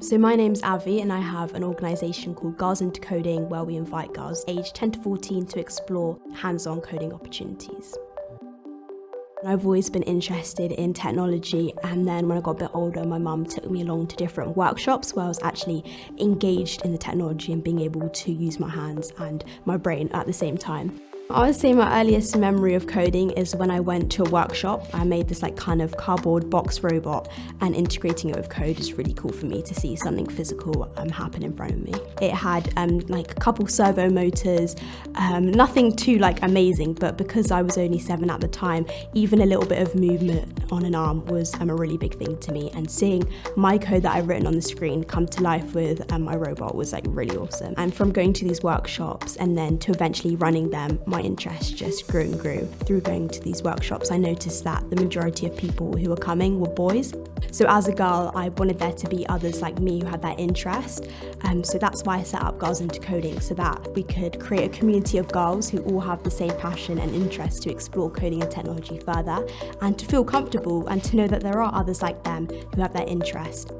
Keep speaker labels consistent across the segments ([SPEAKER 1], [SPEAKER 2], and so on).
[SPEAKER 1] So my name's Avye and I have an organisation called Girls into Coding where we invite girls aged 10 to 14 to explore hands-on coding opportunities. I've always been interested in technology, and then when I got a bit older, my mum took me along to different workshops where I was actually engaged in the technology and being able to use my hands and my brain at the same time. I would say my earliest memory of coding is when I went to a workshop. I made this kind of cardboard box robot, and integrating it with code is really cool for me to see something physical happen in front of me. It had a couple servo motors, nothing too amazing, but because I was only 7 at the time, even a little bit of movement on an arm was a really big thing to me, and seeing my code that I've written on the screen come to life with my robot was really awesome. And from going to these workshops and then to eventually running them, my interest just grew and grew. Through going to these workshops, I noticed that the majority of people who were coming were boys. So as a girl, I wanted there to be others like me who had that interest. So that's why I set up Girls into Coding, so that we could create a community of girls who all have the same passion and interest to explore coding and technology further, and to feel comfortable and to know that there are others like them who have that interest.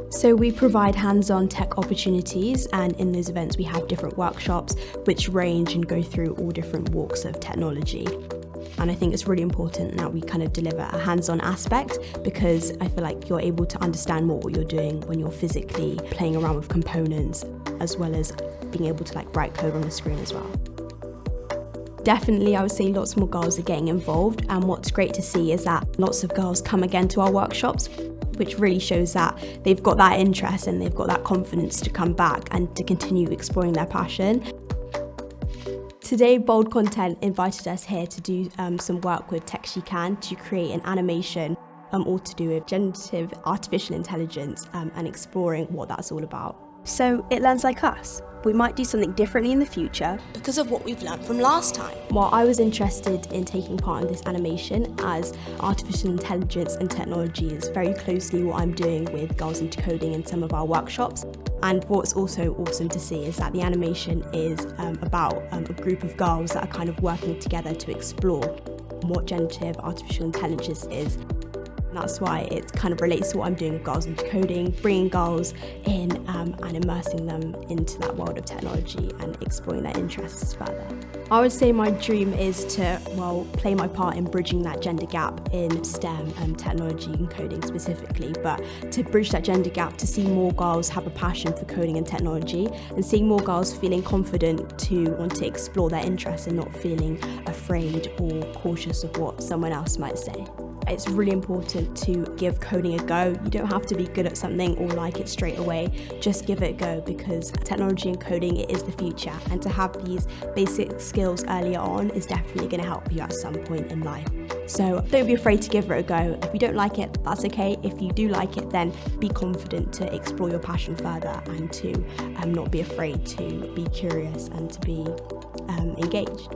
[SPEAKER 1] So we provide hands-on tech opportunities, and in those events we have different workshops which range and go through all different walks of technology. And I think it's really important that we kind of deliver a hands-on aspect, because I feel like you're able to understand more what you're doing when you're physically playing around with components, as well as being able to write code on the screen as well. Definitely, I would say lots more girls are getting involved, and what's great to see is that lots of girls come again to our workshops, which really shows that they've got that interest and they've got that confidence to come back and to continue exploring their passion. Today, Bold Content invited us here to do some work with TechSheCan to create an animation all to do with generative artificial intelligence and exploring what that's all about.
[SPEAKER 2] So it learns like us. We might do something differently in the future
[SPEAKER 3] because of what we've learned from last time.
[SPEAKER 1] Well, I was interested in taking part in this animation, as artificial intelligence and technology is very closely what I'm doing with Girls into Coding in some of our workshops. And what's also awesome to see is that the animation is about a group of girls that are kind of working together to explore what generative artificial intelligence is. That's why it kind of relates to what I'm doing with Girls into Coding, bringing girls in and immersing them into that world of technology and exploring their interests further. I would say my dream is to, play my part in bridging that gender gap in STEM, technology and coding specifically, but to bridge that gender gap, to see more girls have a passion for coding and technology, and seeing more girls feeling confident to want to explore their interests and not feeling afraid or cautious of what someone else might say. It's really important to give coding a go. You don't have to be good at something or like it straight away. Just give it a go, because technology and coding, it is the future. And to have these basic skills earlier on is definitely going to help you at some point in life. So don't be afraid to give it a go. If you don't like it, that's okay. If you do like it, then be confident to explore your passion further, and to not be afraid to be curious and to be engaged.